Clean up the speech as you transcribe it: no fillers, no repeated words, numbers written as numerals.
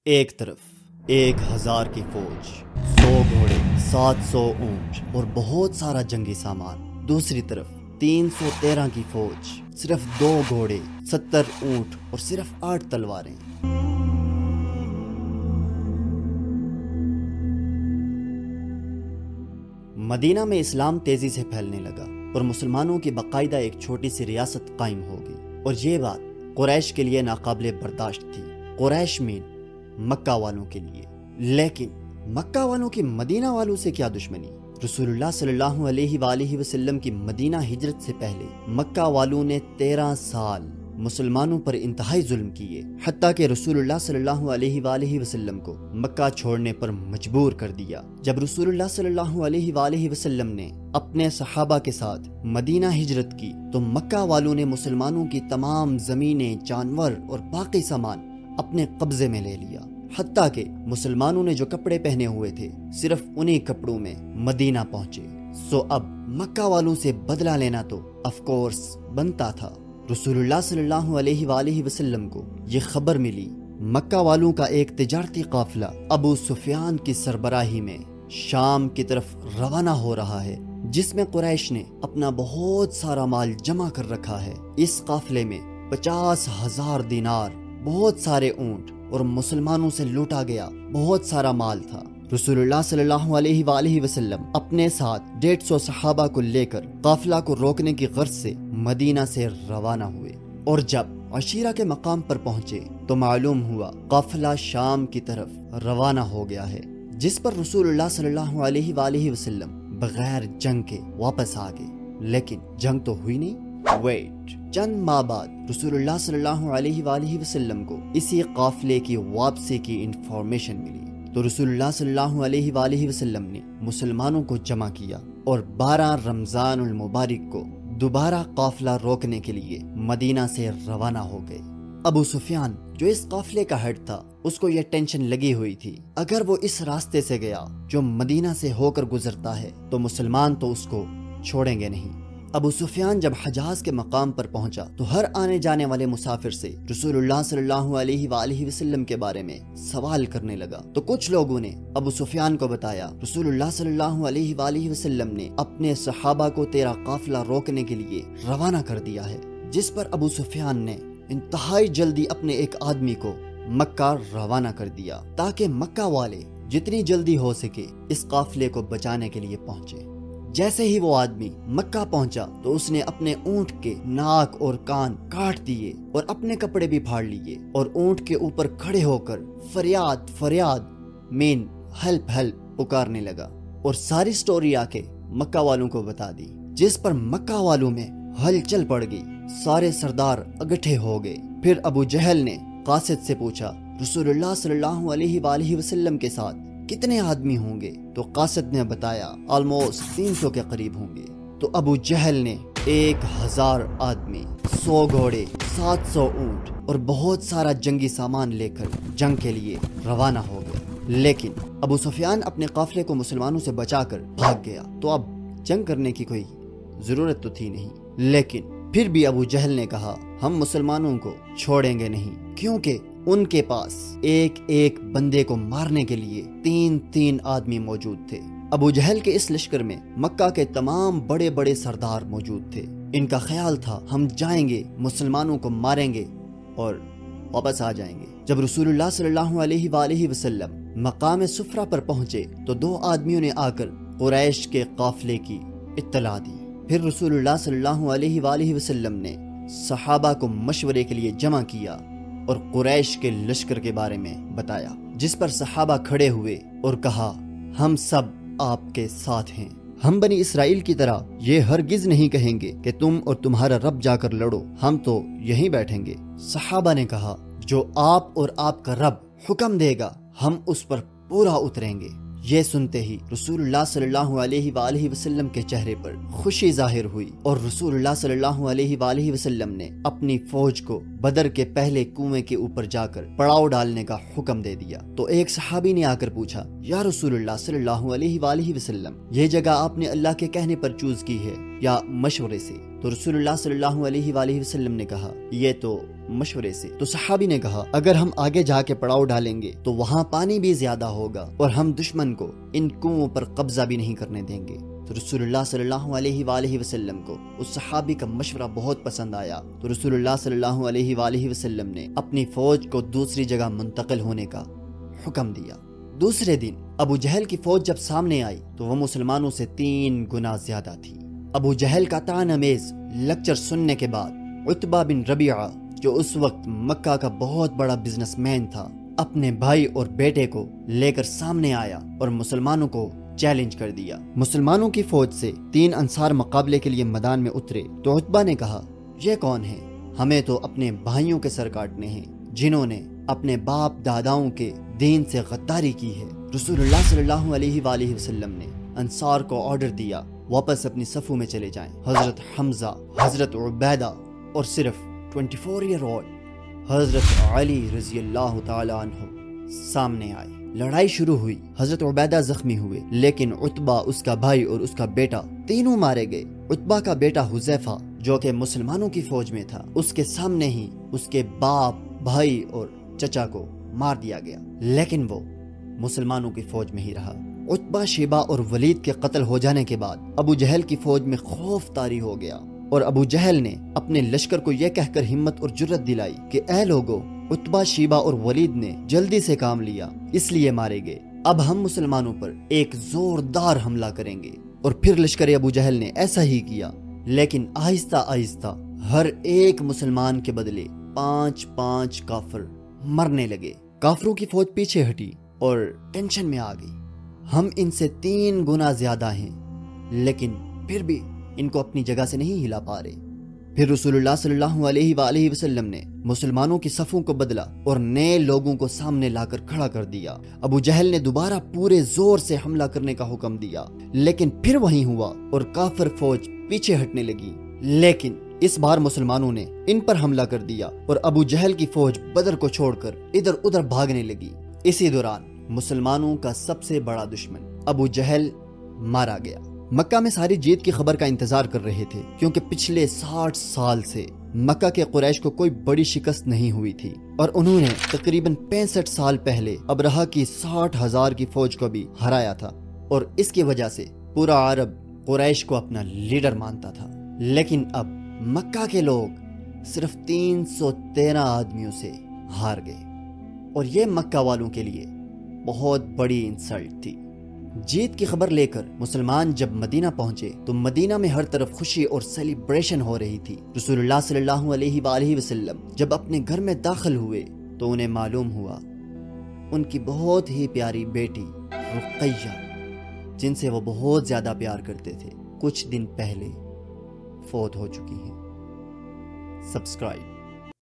ایک طرف 1000 کی فوج، 100 گھوڑے، 700 اونٹ اور بہت سارا جنگی سامان، دوسری طرف 313 کی فوج، صرف 2 گھوڑے، 70 اونٹ اور صرف 8 تلواریں۔ مدینہ میں اسلام تیزی سے پھیلنے لگا اور مسلمانوں کی باقاعدہ ایک چھوٹی سی ریاست قائم ہو گئی، اور یہ بات قریش کے لیے ناقابل برداشت تھی۔ قریش مین مکہ والوں کے لیے، لیکن مکہ والوں کی مدینہ والوں سے کیا دشمنی؟ رسول اللہ صلی اللہ علیہ وآلہ وسلم کی مدینہ ہجرت سے پہلے مکہ والوں نے 13 سال مسلمانوں پر انتہائی ظلم کیے، حتیٰ کہ رسول اللہ صلی اللہ علیہ وآلہ وسلم کو مکہ چھوڑنے پر مجبور کر دیا۔ جب رسول اللہ صلی اللہ علیہ وآلہ وسلم نے اپنے صحابہ کے ساتھ مدینہ ہجرت کی تو مکہ والوں نے مسلمانوں کی تمام زمینیں، جانور اور باقی سامان اپنے قبضے میں لے لیا، حتیٰ کہ مسلمانوں نے جو کپڑے پہنے ہوئے تھے صرف انہی کپڑوں میں مدینہ پہنچے۔ اب مکہ والوں سے بدلہ لینا تو آف کورس بنتا تھا۔ رسول اللہ صلی اللہ علیہ وآلہ وسلم کو یہ خبر ملی مکہ والوں کا ایک تجارتی قافلہ ابو سفیان کی سربراہی میں شام کی طرف روانہ ہو رہا ہے، جس میں قریش نے اپنا بہت سارا مال جمع کر رکھا ہے۔ اس قافلے میں 50,000 دینار، بہت سارے اونٹ اور مسلمانوں سے لوٹا گیا بہت سارا مال تھا۔ رسول اللہ صلی اللہ علیہ وآلہ وسلم اپنے ساتھ 150 صحابہ کو لے کر قافلہ کو روکنے کی غرض سے مدینہ سے روانہ ہوئے، اور جب عشیرہ کے مقام پر پہنچے تو معلوم ہوا قافلہ شام کی طرف روانہ ہو گیا ہے، جس پر رسول اللہ صلی اللہ علیہ وآلہ وسلم بغیر جنگ کے واپس آ گئے۔ لیکن جنگ تو ہوئی نہیں۔ چند ماہ بعد رسول اللہ صلی اللہ علیہ وآلہ وسلم کو اسی قافلے کی واپسی کی انفارمیشن ملی، تو رسول اللہ صلی اللہ علیہ وآلہ وسلم نے مسلمانوں کو جمع کیا اور 12 رمضان المبارک کو دوبارہ قافلہ روکنے کے لیے مدینہ سے روانہ ہو گئے۔ ابو سفیان جو اس قافلے کا ہیڈ تھا، اس کو یہ ٹینشن لگی ہوئی تھی، اگر وہ اس راستے سے گیا جو مدینہ سے ہو کر گزرتا ہے تو مسلمان تو اس کو چھوڑیں گے نہیں۔ ابو سفیان جب حجاز کے مقام پر پہنچا تو ہر آنے جانے والے مسافر سے رسول اللہ صلی اللہ علیہ وآلہ وسلم کے بارے میں سوال کرنے لگا، تو کچھ لوگوں نے ابو سفیان کو بتایا رسول اللہ صلی اللہ علیہ وآلہ وسلم نے اپنے صحابہ کو تیرا قافلہ روکنے کے لیے روانہ کر دیا ہے، جس پر ابو سفیان نے انتہائی جلدی اپنے ایک آدمی کو مکہ روانہ کر دیا تاکہ مکہ والے جتنی جلدی ہو سکے اس قافلے کو بچانے کے لیے پہنچے۔ جیسے ہی وہ آدمی مکہ پہنچا تو اس نے اپنے اونٹ کے ناک اور کان کاٹ دیے اور اپنے کپڑے بھی پھاڑ لیے، اور اونٹ کے اوپر کھڑے ہو کر فریاد مین ہیلپ پکارنے لگا، اور ساری سٹوری آ کے مکہ والوں کو بتا دی، جس پر مکہ والوں میں ہلچل پڑ گئی، سارے سردار اکٹھے ہو گئے۔ پھر ابو جہل نے قاصد سے پوچھا رسول اللہ صلی اللہ علیہ وآلہ وسلم کے ساتھ کتنے آدمی ہوں گے؟ تو قاصد نے بتایا آلموسٹ 300 کے قریب ہوں گے۔ تو ابو جہل نے 1000 آدمی، 100 گھوڑے، 700 اونٹ اور بہت سارا جنگی سامان لے کر جنگ کے لیے روانہ ہو گیا، لیکن ابو سفیان اپنے قافلے کو مسلمانوں سے بچا کر بھاگ گیا، تو اب جنگ کرنے کی کوئی ضرورت تو تھی نہیں۔ لیکن پھر بھی ابو جہل نے کہا ہم مسلمانوں کو چھوڑیں گے نہیں، کیونکہ ان کے پاس ایک بندے کو مارنے کے لیے 3 آدمی موجود تھے۔ ابو جہل کے اس لشکر میں مکہ کے تمام بڑے بڑے سردار موجود تھے۔ ان کا خیال تھا ہم جائیں گے، مسلمانوں کو ماریں گے اور واپس آ جائیں گے۔ جب رسول اللہ صلی اللہ علیہ وآلہ وسلم مقام صفرہ پر پہنچے تو 2 آدمیوں نے آ کر قریش کے قافلے کی اطلاع دی۔ پھر رسول اللہ صلی اللہ علیہ وآلہ وسلم نے صحابہ کو مشورے کے لیے جمع کیا اور قریش کے لشکر کے بارے میں بتایا، جس پر صحابہ کھڑے ہوئے اور کہا ہم سب آپ کے ساتھ ہیں، ہم بنی اسرائیل کی طرح یہ ہرگز نہیں کہیں گے کہ تم اور تمہارا رب جا کر لڑو، ہم تو یہیں بیٹھیں گے۔ صحابہ نے کہا جو آپ اور آپ کا رب حکم دے گا ہم اس پر پورا اتریں گے۔ یہ سنتے ہی رسول اللہ صلی اللہ علیہ وآلہ وسلم کے چہرے پر خوشی ظاہر ہوئی، اور رسول اللہ صلی اللہ علیہ وآلہ وسلم نے اپنی فوج کو بدر کے پہلے کنویں کے اوپر جا کر پڑاؤ ڈالنے کا حکم دے دیا۔ تو ایک صحابی نے آ کر پوچھا یا رسول اللہ صلی اللہ علیہ وآلہ وسلم، یہ جگہ آپ نے اللہ کے کہنے پر چوز کی ہے یا مشورے سے؟ تو رسول اللہ صلی اللہ علیہ وآلہ وسلم نے کہا یہ تو مشورے سے۔ تو صحابی نے کہا اگر ہم آگے جا کے پڑاؤ ڈالیں گے تو وہاں پانی بھی زیادہ ہوگا اور ہم دشمن کو ان کنووں پر قبضہ بھی نہیں کرنے دیں گے۔ تو رسول اللہ صلی اللہ علیہ وآلہ وسلم کو اس صحابی کا مشورہ بہت پسند آیا، تو رسول اللہ صلی اللہ علیہ وآلہ وسلم نے اپنی فوج کو دوسری جگہ منتقل ہونے کا حکم دیا۔ دوسرے دن ابو جہل کی فوج جب سامنے آئی تو وہ مسلمانوں سے 3 گنا زیادہ تھی۔ ابو جہل کا طعن امیز لیکچر سننے کے بعد عتبہ بن ربیعہ جو اس وقت مکہ کا بہت بڑا بزنس مین تھا، اپنے بھائی اور بیٹے کو لے کر سامنے آیا اور مسلمانوں کو چیلنج کر دیا۔ مسلمانوں کی فوج سے 3 انصار مقابلے کے لیے میدان میں اترے تو عتبہ نے کہا یہ کون ہے؟ ہمیں تو اپنے بھائیوں کے سر کاٹنے ہیں جنہوں نے اپنے باپ داداؤں کے دین سے غداری کی ہے۔ رسول اللہ صلی اللہ علیہ وآلہ وسلم نے انصار کو آرڈر دیا واپس اپنی صفوں میں چلے جائیں۔ حضرت حمزہ، حضرت عبیدہ اور صرف 24 ایئر اولڈ حضرت علی رضی اللہ تعالی عنہ سامنے آئے۔ لڑائی شروع ہوئی، حضرت عبیدہ زخمی ہوئے لیکن عتبہ، اس کا بھائی اور اس کا بیٹا تینوں مارے گئے۔ عتبہ کا بیٹا حذیفہ جو کہ مسلمانوں کی فوج میں تھا، اس کے سامنے ہی اس کے باپ، بھائی اور چچا کو مار دیا گیا، لیکن وہ مسلمانوں کی فوج میں ہی رہا۔ عتبہ، شیبہ اور ولید کے قتل ہو جانے کے بعد ابو جہل کی فوج میں خوف طاری ہو گیا اور ابو جہل نے اپنے لشکر کو یہ کہہ کر ہمت اور جرت دلائی کہ اے لوگو، عتبہ، شیبہ اور ولید نے جلدی سے کام لیا اس لیے مارے گئے، اب ہم مسلمانوں پر ایک زوردار حملہ کریں گے۔ اور پھر لشکر ابو جہل نے ایسا ہی کیا، لیکن آہستہ آہستہ ہر ایک مسلمان کے بدلے 5 کافر مرنے لگے۔ کافروں کی فوج پیچھے ہٹی اور ٹینشن میں آ گئی، ہم ان سے 3 گنا زیادہ ہیں لیکن پھر بھی ان کو اپنی جگہ سے نہیں ہلا پا رہے۔ پھر رسول اللہ صلی اللہ علیہ وآلہ وسلم نے مسلمانوں کی صفوں کو بدلا اور نئے لوگوں کو سامنے لا کر کھڑا کر دیا۔ ابو جہل نے دوبارہ پورے زور سے حملہ کرنے کا حکم دیا، لیکن پھر وہی ہوا اور کافر فوج پیچھے ہٹنے لگی، لیکن اس بار مسلمانوں نے ان پر حملہ کر دیا اور ابو جہل کی فوج بدر کو چھوڑ کر ادھر ادھر بھاگنے لگی۔ اسی دوران مسلمانوں کا سب سے بڑا دشمن ابو جہل مارا گیا۔ مکہ میں ساری جیت کی خبر کا انتظار کر رہے تھے کیونکہ پچھلے 60 سال سے مکہ کے قریش کو کوئی بڑی شکست نہیں ہوئی تھی اور انہوں نے تقریباً 65 سال پہلے ابرہہ کی 60,000 کی فوج کو بھی ہرایا تھا اور اس کی وجہ سے پورا عرب قریش کو اپنا لیڈر مانتا تھا۔ لیکن اب مکہ کے لوگ صرف 313 آدمیوں سے ہار گئے اور یہ مکہ والوں کے لیے بہت بڑی انسلٹ تھی۔ جیت کی خبر لے کر مسلمان جب مدینہ پہنچے تو مدینہ میں ہر طرف خوشی اور سیلیبریشن ہو رہی تھی۔ رسول اللہ صلی اللہ علیہ وآلہ وسلم جب اپنے گھر میں داخل ہوئے تو انہیں معلوم ہوا ان کی بہت ہی پیاری بیٹی رقیہ، جن سے وہ بہت زیادہ پیار کرتے تھے، کچھ دن پہلے فوت ہو چکی ہیں۔ سبسکرائب